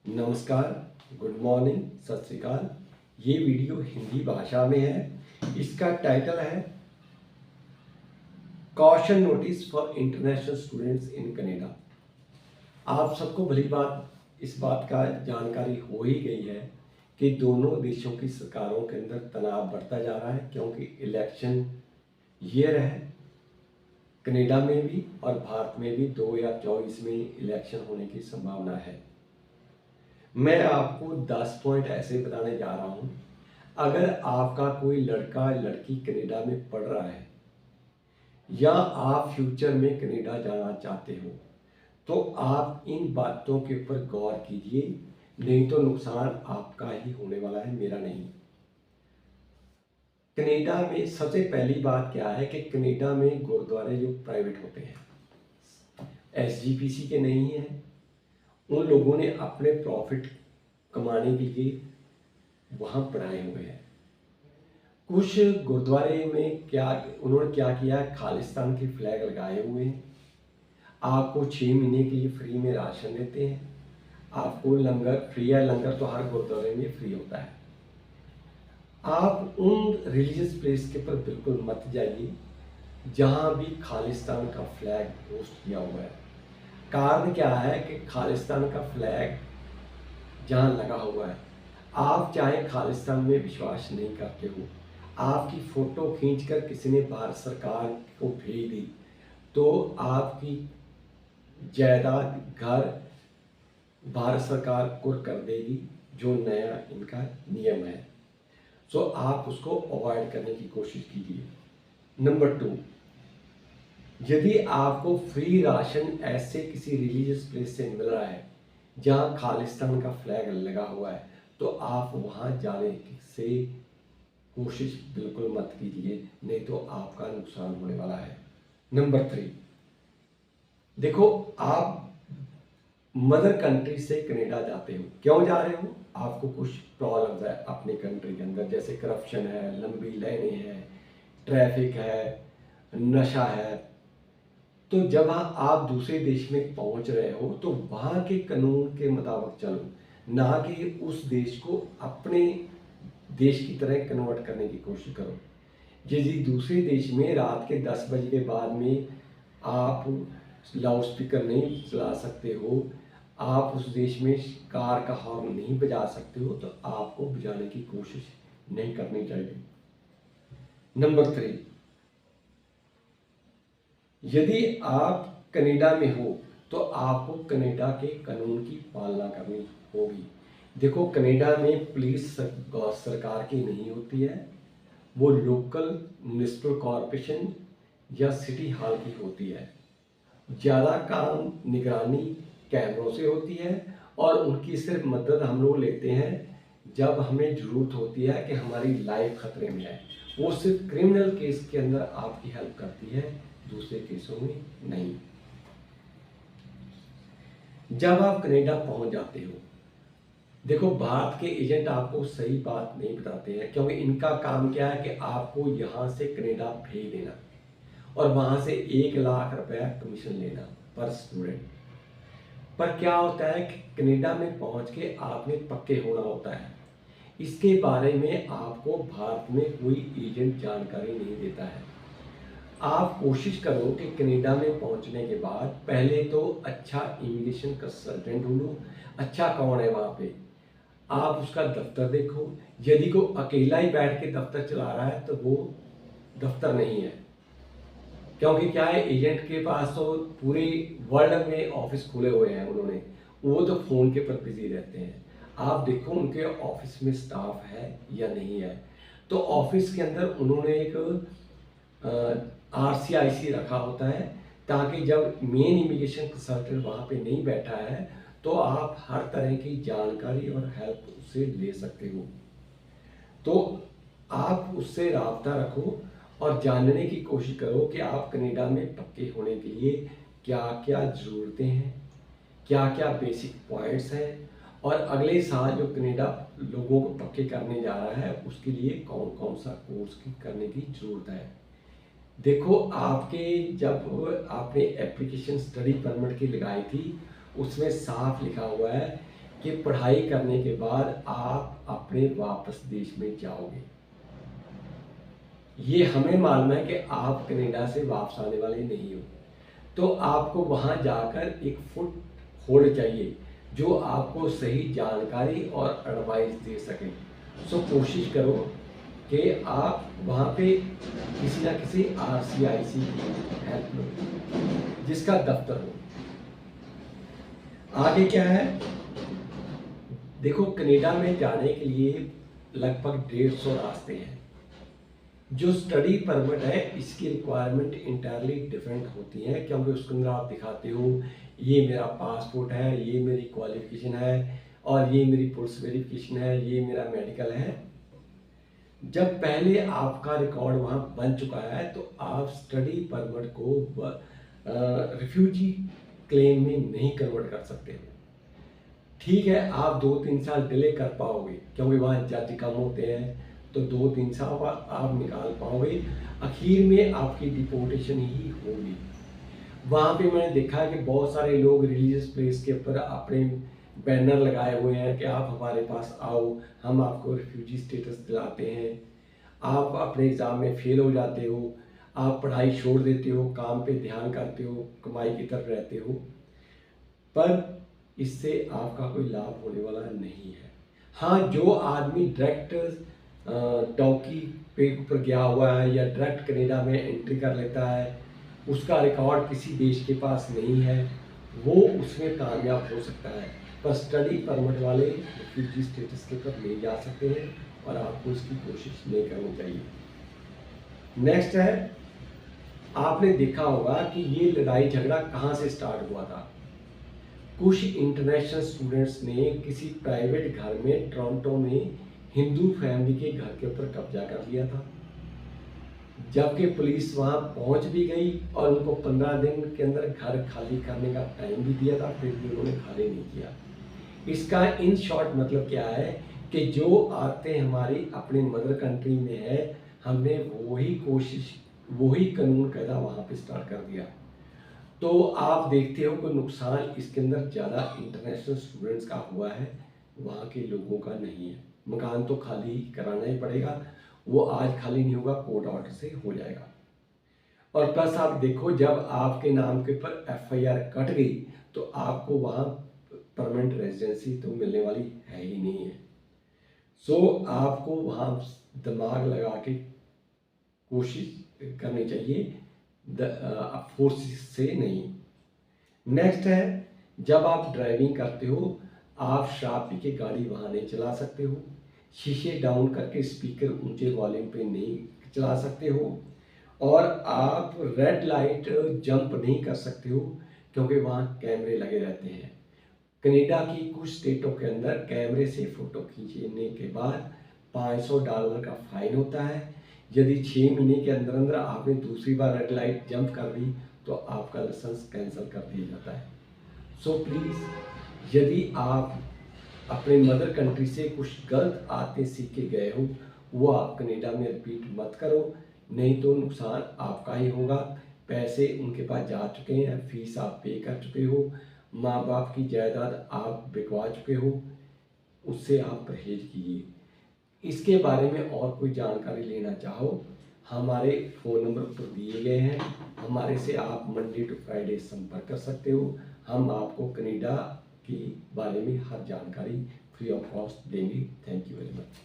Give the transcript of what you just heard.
नमस्कार, good morning, सत श्री अकाल। ये वीडियो हिंदी भाषा में है। इसका टाइटल है caution notice for international students in Canada. आप सबको भली बात इस बात का जानकारी हो ही गई है कि दोनों देशों की सरकारों के अंदर तनाव बढ़ता जा रहा है, क्योंकि इलेक्शन ईयर है। कनाडा में भी और भारत में भी 2024 में इलेक्शन होने की संभावना है। मैं आपको 10 पॉइंट ऐसे बताने जा रहा हूँ। अगर आपका कोई लड़का लड़की कनाडा में पढ़ रहा है या आप फ्यूचर में कनाडा जाना चाहते हो तो आप इन बातों के ऊपर गौर कीजिए, नहीं तो नुकसान आपका ही होने वाला है, मेरा नहीं। कनाडा में सबसे पहली बात क्या है कि कनाडा में गुरुद्वारे जो प्राइवेट होते हैं, एसजीपीसी के नहीं हैं। उन लोगों ने अपने प्रॉफिट कमाने के लिए वहाँ बनाए हुए हैं। कुछ गुरुद्वारे में उन्होंने क्या किया है, खालिस्तान की फ्लैग लगाए हुए हैं। आपको 6 महीने के लिए फ्री में राशन देते हैं। आपको लंगर फ्री है, लंगर तो हर गुरुद्वारे में फ्री होता है। आप उन रिलीजियस प्लेस के ऊपर बिल्कुल मत जाइए जहाँ भी खालिस्तान का फ्लैग पोस्ट किया हुआ है। कारण क्या है कि खालिस्तान का फ्लैग जहाँ लगा हुआ है, आप चाहे खालिस्तान में विश्वास नहीं करते हो, आपकी फ़ोटो खींचकर किसी ने भारत सरकार को भेज दी तो आपकी जायदाद घर भारत सरकार कुर्क कर देगी, जो नया इनका नियम है। सो आप उसको अवॉइड करने की कोशिश कीजिए। नंबर 2, यदि आपको फ्री राशन ऐसे किसी रिलीजियस प्लेस से मिल रहा है जहाँ खालिस्तान का फ्लैग लगा हुआ है तो आप वहाँ जाने से कोशिश बिल्कुल मत कीजिए, नहीं तो आपका नुकसान होने वाला है। नंबर 3, देखो, आप मदर कंट्री से कनाडा जाते हो, क्यों जा रहे हो? आपको कुछ प्रॉब्लम्स है अपनी कंट्री के अंदर, जैसे करप्शन है, लंबी लाइनें हैं, ट्रैफिक है, नशा है। तो जब आप दूसरे देश में पहुंच रहे हो तो वहाँ के कानून के मुताबिक चलो, ना कि उस देश को अपने देश की तरह कन्वर्ट करने की कोशिश करो। यदि दूसरे देश में रात के 10 बजे के बाद में आप लाउड स्पीकर नहीं चला सकते हो, आप उस देश में कार का हॉर्न नहीं बजा सकते हो, तो आपको बजाने की कोशिश नहीं करनी चाहिए। नंबर 3, यदि आप कनाडा में हो तो आपको कनाडा के कानून की पालना करनी होगी। देखो, कनाडा में पुलिस सरकार की नहीं होती है, वो लोकल म्युनिसिपल कॉरपोरेशन या सिटी हॉल की होती है। ज़्यादा काम निगरानी कैमरों से होती है और उनकी सिर्फ मदद हम लोग लेते हैं जब हमें ज़रूरत होती है कि हमारी लाइफ खतरे में है। वो सिर्फ क्रिमिनल केस के अंदर आपकी हेल्प करती है, दूसरे केसों में नहीं। जब आप कनाडा पहुंच जाते हो, देखो, भारत के एजेंट आपको सही बात नहीं बताते हैं, क्योंकि इनका काम क्या है कि आपको यहाँ से कनाडा भेज देना और वहाँ से 1 लाख रुपया कमीशन लेना पर स्टूडेंट। पर क्या होता है कि कनाडा में पहुँच के आपने पक्के होना होता है। इसके बारे में आपको भारत में कोई एजेंट जानकारी नहीं देता है। आप कोशिश करो कि कनाडा में पहुंचने के बाद पहले तो अच्छा इमिग्रेशन कंसल्टेंट ढूंढो। अच्छा कौन है वहाँ पे, आप उसका दफ्तर देखो। यदि को अकेला ही बैठ के दफ्तर चला रहा है तो वो दफ्तर नहीं है, क्योंकि क्या है, एजेंट के पास तो पूरे वर्ल्ड में ऑफिस खुले हुए हैं उन्होंने, वो तो फ़ोन के पर बिजी रहते हैं। आप देखो उनके ऑफिस में स्टाफ है या नहीं है। तो ऑफिस के अंदर उन्होंने एक RCIC रखा होता है, ताकि जब मेन इमिग्रेशन कंसल्टेंट वहाँ पे नहीं बैठा है तो आप हर तरह की जानकारी और हेल्प उससे ले सकते हो। तो आप उससे राब्ता रखो और जानने की कोशिश करो कि आप कनाडा में पक्के होने के लिए क्या क्या ज़रूरतें हैं, क्या क्या बेसिक पॉइंट्स हैं, और अगले साल जो कनाडा लोगों को पक्के करने जा रहा है उसके लिए कौन कौन सा कोर्स करने की ज़रूरत है। देखो, आपके जब आपने एप्लीकेशन स्टडी परमिट की लगाई थी, उसमें साफ लिखा हुआ है कि पढ़ाई करने के बाद आप अपने वापस देश में जाओगे। ये हमें मालूम है कि आप कनाडा से वापस आने वाले नहीं हो, तो आपको वहाँ जाकर एक फुट होल्ड चाहिए जो आपको सही जानकारी और एडवाइस दे सके। सो कोशिश करो कि आप वहाँ पे किसी ना किसी RCIC की हेल्प लो जिसका दफ्तर हो। आगे क्या है, देखो कनाडा में जाने के लिए लगभग 150 रास्ते हैं। जो स्टडी परमिट है इसकी रिक्वायरमेंट इंटायरली डिफरेंट होती है, क्योंकि उसके अंदर आप दिखाते हो ये मेरा पासपोर्ट है, ये मेरी क्वालिफिकेशन है, और ये मेरी पुलिस वेरिफिकेशन है, ये मेरा मेडिकल है। जब पहले आपका रिकॉर्ड वहाँ बन चुका है तो आप स्टडी परमिट को रिफ्यूजी क्लेम में नहीं कन्वर्ट कर सकते हो। ठीक है, आप 2-3 साल डिले कर पाओगे क्योंकि वहाँ जज कम होते हैं, तो 2-3 साल आप निकाल पाओगे। आखिर में आपकी डिपोर्टेशन ही होगी। वहाँ पे मैंने देखा है कि बहुत सारे लोग रिलीजियस प्लेस के ऊपर अपने बैनर लगाए हुए हैं कि आप हमारे पास आओ, हम आपको रिफ्यूजी स्टेटस दिलाते हैं। आप अपने एग्ज़ाम में फेल हो जाते हो, आप पढ़ाई छोड़ देते हो, काम पे ध्यान करते हो, कमाई की तरफ रहते हो, पर इससे आपका कोई लाभ होने वाला नहीं है। हाँ, जो आदमी डायरेक्ट डॉकी पे ऊपर गया हुआ है या डायरेक्ट कनाडा में एंट्री कर लेता है, उसका रिकॉर्ड किसी देश के पास नहीं है, वो उसमें कामयाब हो सकता है। पर स्टडी परमिट वाले रिफ्यूजी स्टेटस के ऊपर नहीं जा सकते हैं और आपको इसकी कोशिश नहीं करनी चाहिए। नेक्स्ट है, आपने देखा होगा कि ये लड़ाई झगड़ा कहाँ से स्टार्ट हुआ था। कुछ इंटरनेशनल स्टूडेंट्स ने किसी प्राइवेट घर में टोरंटो में हिंदू फैमिली के घर के ऊपर कब्जा कर लिया था, जबकि पुलिस वहां पहुंच भी गई और उनको 15 दिन के अंदर घर खाली करने का टाइम भी दिया था, फिर भी उन्होंने खाली नहीं किया। इसका इन शॉर्ट मतलब क्या है कि जो आते हमारी अपने मदर कंट्री में है, हमने वही कानून कायदा वहाँ पे स्टार्ट कर दिया। तो आप देखते हो कि नुकसान इसके अंदर ज़्यादा इंटरनेशनल स्टूडेंट्स का हुआ है, वहाँ के लोगों का नहीं है। मकान तो खाली कराना ही पड़ेगा, वो आज खाली नहीं होगा, कोर्ट ऑर्डर से हो जाएगा। और प्लस आप देखो, जब आपके नाम के ऊपर FIR कट गई तो आपको वहाँ परमानेंट रेजिडेंसी तो मिलने वाली है ही नहीं है। सो आपको वहाँ दिमाग लगा के कोशिश करनी चाहिए, फोर्स से नहीं। नेक्स्ट है, जब आप ड्राइविंग करते हो आप शराब पी के गाड़ी वहाँ नहीं चला सकते हो, शीशे डाउन करके स्पीकर ऊंचे वॉल्यूम पे नहीं चला सकते हो, और आप रेड लाइट जंप नहीं कर सकते हो क्योंकि वहाँ कैमरे लगे रहते हैं। कनाडा की कुछ स्टेटों के अंदर कैमरे से फ़ोटो खींचने के बाद $500 का फाइन होता है। यदि 6 महीने के अंदर अंदर आपने दूसरी बार रेड लाइट जंप कर दी तो आपका लाइसेंस कैंसिल कर दिया जाता है। सो प्लीज़, यदि आप अपने मदर कंट्री से कुछ गलत आदतें सीख के गए हो, वो आप कनाडा में रिपीट मत करो, नहीं तो नुकसान आपका ही होगा। पैसे उनके पास जा चुके हैं, फीस आप पे कर चुके हो, माँ बाप की जायदाद आप बिकवा चुके हो, उससे आप परहेज कीजिए। इसके बारे में और कोई जानकारी लेना चाहो, हमारे फ़ोन नंबर पर दिए गए हैं, हमारे से आप मंडे टू फ्राइडे संपर्क कर सकते हो। हम आपको कनाडा के बारे में हर जानकारी फ्री ऑफ कॉस्ट देंगे। Thank you very much.